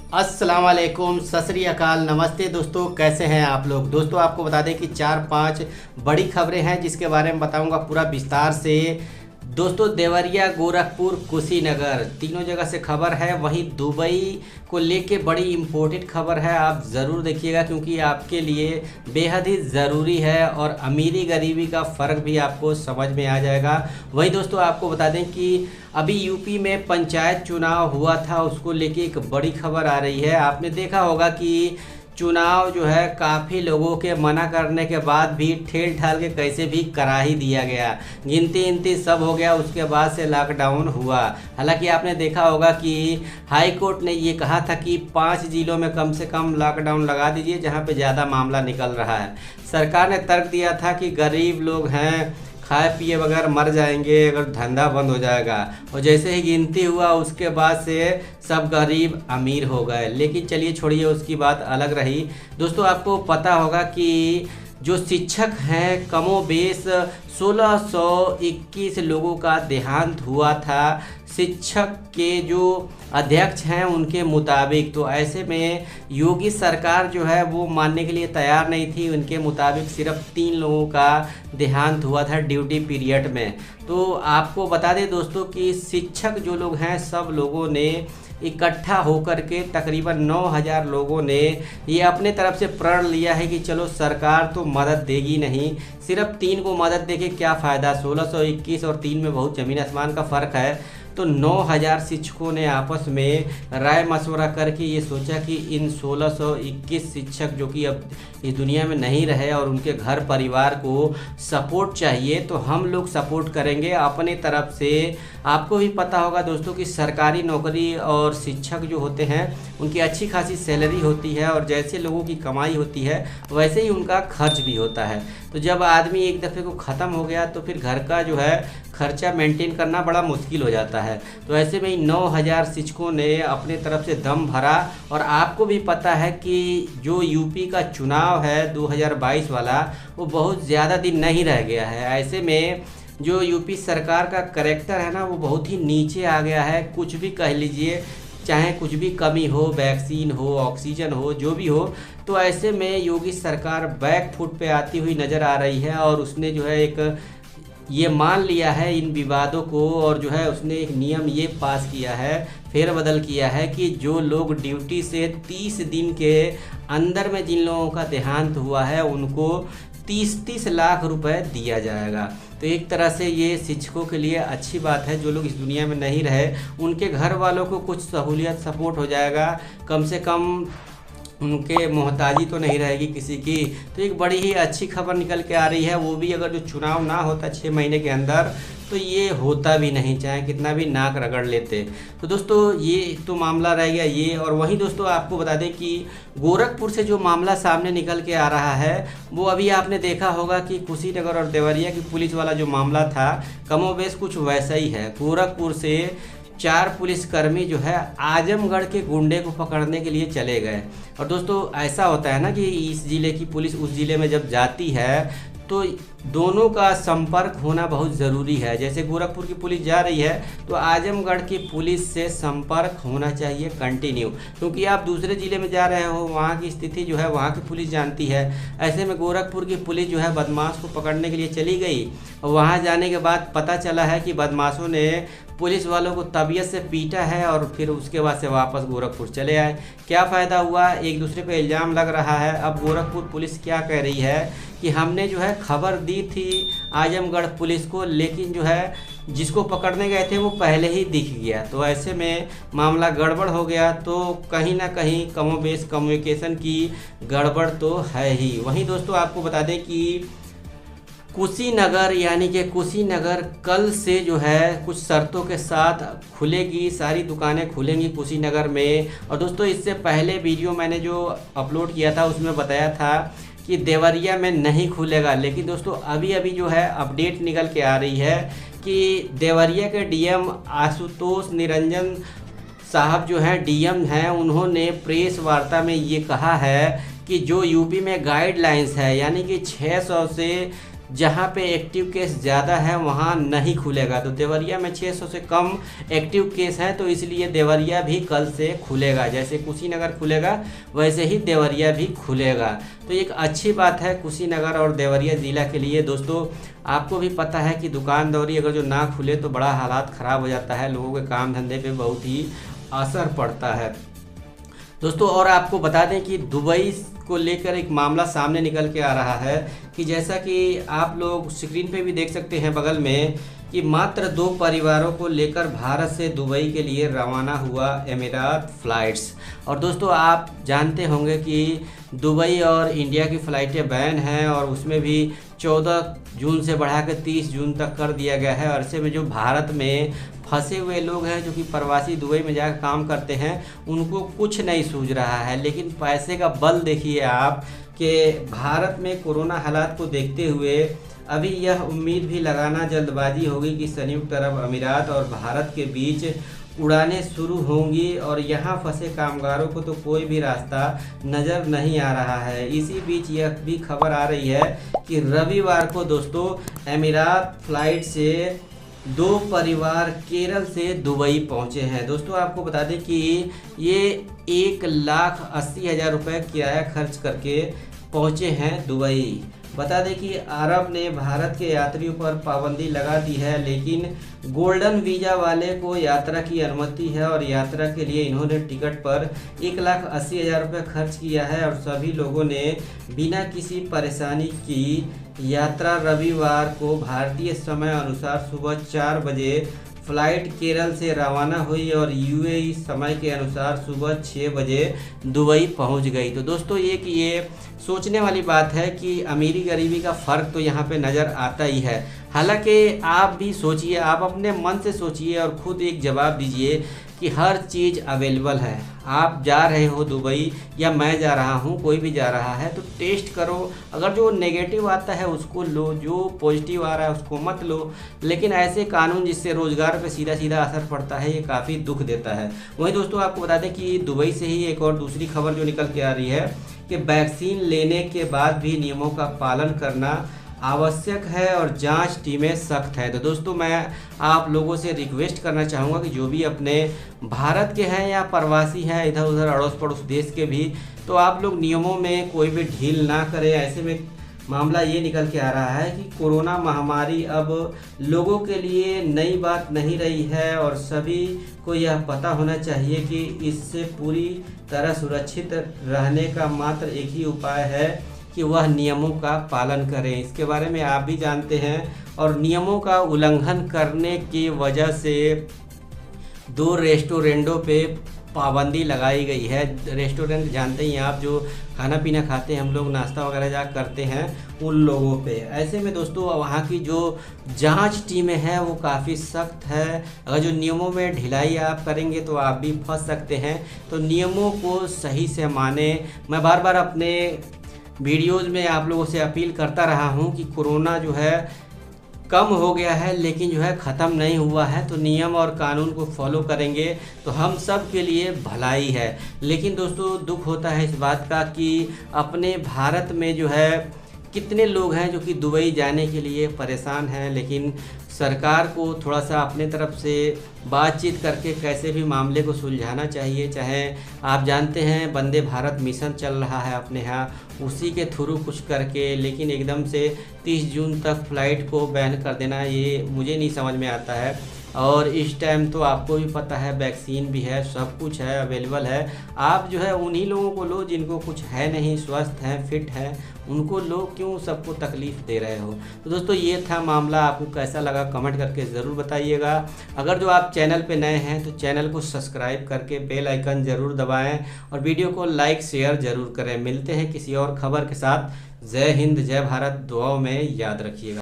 अस्सलाम वालेकुम, सत श्री अकाल, नमस्ते दोस्तों। कैसे हैं आप लोग। दोस्तों आपको बता दें कि 4-5 बड़ी खबरें हैं जिसके बारे में बताऊंगा पूरा विस्तार से। दोस्तों देवरिया, गोरखपुर, कुशीनगर तीनों जगह से खबर है। वहीं दुबई को लेके बड़ी इम्पोर्टेंट खबर है, आप ज़रूर देखिएगा क्योंकि आपके लिए बेहद ही ज़रूरी है और अमीरी गरीबी का फ़र्क भी आपको समझ में आ जाएगा। वहीं दोस्तों आपको बता दें कि अभी यूपी में पंचायत चुनाव हुआ था, उसको लेके एक बड़ी खबर आ रही है। आपने देखा होगा कि चुनाव जो है काफ़ी लोगों के मना करने के बाद भी ठेल ठाल के कैसे भी करा ही दिया गया। गिनती सब हो गया, उसके बाद से लॉकडाउन हुआ। हालांकि आपने देखा होगा कि हाई कोर्ट ने ये कहा था कि 5 जिलों में कम से कम लॉकडाउन लगा दीजिए जहां पे ज़्यादा मामला निकल रहा है। सरकार ने तर्क दिया था कि गरीब लोग हैं, खाए पिए बगैर मर जाएंगे अगर धंधा बंद हो जाएगा। और जैसे ही गिनती हुआ उसके बाद से सब गरीब अमीर हो गए। लेकिन चलिए छोड़िए, उसकी बात अलग रही। दोस्तों आपको पता होगा कि जो शिक्षक हैं कमोबेश 1621 लोगों का देहांत हुआ था शिक्षक के जो अध्यक्ष हैं उनके मुताबिक। तो ऐसे में योगी सरकार जो है वो मानने के लिए तैयार नहीं थी। उनके मुताबिक सिर्फ 3 लोगों का देहांत हुआ था ड्यूटी पीरियड में। तो आपको बता दें दोस्तों कि शिक्षक जो लोग हैं सब लोगों ने इकट्ठा होकर के तकरीबन 9000 लोगों ने ये अपने तरफ से प्रण लिया है कि चलो सरकार तो मदद देगी नहीं, सिर्फ 3 को मदद देके क्या फ़ायदा। 1621 और 3 में बहुत ज़मीन आसमान का फ़र्क है। तो 9000 शिक्षकों ने आपस में राय मशवरा करके ये सोचा कि इन 1621 शिक्षक जो कि अब इस दुनिया में नहीं रहे और उनके घर परिवार को सपोर्ट चाहिए, तो हम लोग सपोर्ट करेंगे अपने तरफ से। आपको भी पता होगा दोस्तों कि सरकारी नौकरी और शिक्षक जो होते हैं उनकी अच्छी खासी सैलरी होती है और जैसे लोगों की कमाई होती है वैसे ही उनका खर्च भी होता है। तो जब आदमी एक दफ़े को ख़त्म हो गया तो फिर घर का जो है खर्चा मेंटेन करना बड़ा मुश्किल हो जाता है। तो ऐसे में 9000 शिक्षकों ने अपने तरफ से दम भरा। और आपको भी पता है कि जो यूपी का चुनाव है 2022 वाला, वो बहुत ज़्यादा दिन नहीं रह गया है। ऐसे में जो यूपी सरकार का कैरेक्टर है ना वो बहुत ही नीचे आ गया है। कुछ भी कह लीजिए, चाहे कुछ भी कमी हो, वैक्सीन हो, ऑक्सीजन हो, जो भी हो, तो ऐसे में योगी सरकार बैक फुट पे आती हुई नज़र आ रही है। और उसने जो है एक ये मान लिया है इन विवादों को और जो है उसने एक नियम ये पास किया है, फेरबदल किया है कि जो लोग ड्यूटी से 30 दिन के अंदर में जिन लोगों का देहांत हुआ है उनको 30-30 लाख रुपए दिया जाएगा। तो एक तरह से ये शिक्षकों के लिए अच्छी बात है। जो लोग इस दुनिया में नहीं रहे उनके घर वालों को कुछ सहूलियत सपोर्ट हो जाएगा, कम से कम उनके मोहताजी तो नहीं रहेगी किसी की। तो एक बड़ी ही अच्छी खबर निकल के आ रही है। वो भी अगर जो चुनाव ना होता 6 महीने के अंदर तो ये होता भी नहीं, चाहे कितना भी नाक रगड़ लेते। तो दोस्तों ये तो मामला रह गया ये। और वहीं दोस्तों आपको बता दें कि गोरखपुर से जो मामला सामने निकल के आ रहा है वो अभी आपने देखा होगा कि कुशीनगर और देवरिया की पुलिस वाला जो मामला था कमोबेश कुछ वैसा ही है। गोरखपुर से 4 पुलिसकर्मी जो है आजमगढ़ के गुंडे को पकड़ने के लिए चले गए। और दोस्तों ऐसा होता है ना कि इस ज़िले की पुलिस उस ज़िले में जब जाती है तो दोनों का संपर्क होना बहुत ज़रूरी है। जैसे गोरखपुर की पुलिस जा रही है तो आजमगढ़ की पुलिस से संपर्क होना चाहिए कंटिन्यू, क्योंकि आप दूसरे ज़िले में जा रहे हो, वहाँ की स्थिति जो है वहाँ की पुलिस जानती है। ऐसे में गोरखपुर की पुलिस जो है बदमाश को पकड़ने के लिए चली गई और वहाँ जाने के बाद पता चला है कि बदमाशों ने पुलिस वालों को तबीयत से पीटा है और फिर उसके बाद से वापस गोरखपुर चले आए। क्या फ़ायदा हुआ, एक दूसरे पे इल्ज़ाम लग रहा है। अब गोरखपुर पुलिस क्या कह रही है कि हमने जो है खबर दी थी आजमगढ़ पुलिस को, लेकिन जो है जिसको पकड़ने गए थे वो पहले ही दिख गया। तो ऐसे में मामला गड़बड़ हो गया। तो कहीं ना कहीं कमोबेश कम्युनिकेशन की गड़बड़ तो है ही। वहीं दोस्तों आपको बता दें कि कुशीनगर यानी कि कुशीनगर कल से जो है कुछ शर्तों के साथ खुलेगी, सारी दुकानें खुलेंगी कुशीनगर में। और दोस्तों इससे पहले वीडियो मैंने जो अपलोड किया था उसमें बताया था कि देवरिया में नहीं खुलेगा। लेकिन दोस्तों अभी जो है अपडेट निकल के आ रही है कि देवरिया के डीएम आशुतोष निरंजन साहब जो हैं डीएम हैं, उन्होंने प्रेस वार्ता में ये कहा है कि जो यूपी में गाइडलाइंस है यानी कि 600 से जहां पे एक्टिव केस ज़्यादा है वहां नहीं खुलेगा। तो देवरिया में 600 से कम एक्टिव केस हैं, तो इसलिए देवरिया भी कल से खुलेगा। जैसे कुशीनगर खुलेगा वैसे ही देवरिया भी खुलेगा। तो एक अच्छी बात है कुशीनगर और देवरिया ज़िला के लिए। दोस्तों आपको भी पता है कि दुकान दौरी अगर जो ना खुले तो बड़ा हालात ख़राब हो जाता है, लोगों के काम धंधे पे बहुत ही असर पड़ता है दोस्तों। और आपको बता दें कि दुबई को लेकर एक मामला सामने निकल के आ रहा है कि जैसा कि आप लोग स्क्रीन पे भी देख सकते हैं बगल में, कि मात्र 2 परिवारों को लेकर भारत से दुबई के लिए रवाना हुआ एमिरात फ़्लाइट्स। और दोस्तों आप जानते होंगे कि दुबई और इंडिया की फ़्लाइटें बैन हैं और उसमें भी 14 जून से बढ़ाकर 30 जून तक कर दिया गया है। और ऐसे में जो भारत में फंसे हुए लोग हैं, जो कि प्रवासी दुबई में जाकर काम करते हैं, उनको कुछ नहीं सूझ रहा है। लेकिन पैसे का बल देखिए आप कि भारत में कोरोना हालात को देखते हुए अभी यह उम्मीद भी लगाना जल्दबाजी होगी कि संयुक्त अरब अमीरात और भारत के बीच उड़ानें शुरू होंगी और यहाँ फंसे कामगारों को तो कोई भी रास्ता नज़र नहीं आ रहा है। इसी बीच यह भी खबर आ रही है कि रविवार को दोस्तों एमिरात फ्लाइट से 2 परिवार केरल से दुबई पहुँचे हैं। दोस्तों आपको बता दें कि ये 1,80,000 रुपये किराया खर्च करके पहुँचे हैं दुबई। बता दें कि अरब ने भारत के यात्रियों पर पाबंदी लगा दी है, लेकिन गोल्डन वीज़ा वाले को यात्रा की अनुमति है और यात्रा के लिए इन्होंने टिकट पर 1,80,000 रुपये खर्च किया है। और सभी लोगों ने बिना किसी परेशानी की यात्रा रविवार को भारतीय समय अनुसार सुबह 4 बजे फ़्लाइट केरल से रवाना हुई और यूएई समय के अनुसार सुबह 6 बजे दुबई पहुंच गई। तो दोस्तों ये सोचने वाली बात है कि अमीरी गरीबी का फ़र्क तो यहाँ पे नज़र आता ही है। हालांकि आप भी सोचिए, आप अपने मन से सोचिए और ख़ुद एक जवाब दीजिए कि हर चीज़ अवेलेबल है। आप जा रहे हो दुबई या मैं जा रहा हूँ, कोई भी जा रहा है, तो टेस्ट करो। अगर जो नेगेटिव आता है उसको लो, जो पॉजिटिव आ रहा है उसको मत लो। लेकिन ऐसे कानून जिससे रोज़गार पे सीधा सीधा असर पड़ता है, ये काफ़ी दुख देता है। वहीं दोस्तों आपको बता दें कि दुबई से ही एक और दूसरी खबर जो निकल के आ रही है कि वैक्सीन लेने के बाद भी नियमों का पालन करना आवश्यक है और जांच टीमें सख्त है। तो दोस्तों मैं आप लोगों से रिक्वेस्ट करना चाहूँगा कि जो भी अपने भारत के हैं या प्रवासी हैं इधर उधर अड़ोस पड़ोस देश के भी, तो आप लोग नियमों में कोई भी ढील ना करें। ऐसे में मामला ये निकल के आ रहा है कि कोरोना महामारी अब लोगों के लिए नई बात नहीं रही है और सभी को यह पता होना चाहिए कि इससे पूरी तरह सुरक्षित रहने का मात्र एक ही उपाय है कि वह नियमों का पालन करें। इसके बारे में आप भी जानते हैं। और नियमों का उल्लंघन करने की वजह से 2 रेस्टोरेंटों पे पाबंदी लगाई गई है। रेस्टोरेंट जानते ही आप, जो खाना पीना खाते हैं हम लोग, नाश्ता वगैरह जा करते हैं, उन लोगों पे। ऐसे में दोस्तों वहाँ की जो जांच टीमें हैं वो काफ़ी सख्त है। अगर जो नियमों में ढिलाई आप करेंगे तो आप भी फंस सकते हैं। तो नियमों को सही से माने। मैं बार बार अपने वीडियोज़ में आप लोगों से अपील करता रहा हूं कि कोरोना जो है कम हो गया है, लेकिन जो है ख़त्म नहीं हुआ है। तो नियम और कानून को फॉलो करेंगे तो हम सब के लिए भलाई है। लेकिन दोस्तों दुख होता है इस बात का कि अपने भारत में जो है कितने लोग हैं जो कि दुबई जाने के लिए परेशान हैं। लेकिन सरकार को थोड़ा सा अपने तरफ से बातचीत करके कैसे भी मामले को सुलझाना चाहिए। चाहे आप जानते हैं वंदे भारत मिशन चल रहा है अपने यहाँ, उसी के थ्रू कुछ करके, लेकिन एकदम से 30 जून तक फ़्लाइट को बैन कर देना, ये मुझे नहीं समझ में आता है। और इस टाइम तो आपको भी पता है वैक्सीन भी है, सब कुछ है, अवेलेबल है। आप जो है उन्हीं लोगों को लो जिनको कुछ है नहीं, स्वस्थ हैं, फिट हैं, उनको लो, क्यों सबको तकलीफ़ दे रहे हो। तो दोस्तों ये था मामला। आपको कैसा लगा कमेंट करके ज़रूर बताइएगा। अगर जो आप चैनल पे नए हैं तो चैनल को सब्सक्राइब करके बेल आइकन ज़रूर दबाएं और वीडियो को लाइक शेयर ज़रूर करें। मिलते हैं किसी और खबर के साथ। जय हिंद, जय भारत, दुआओं में याद रखिएगा।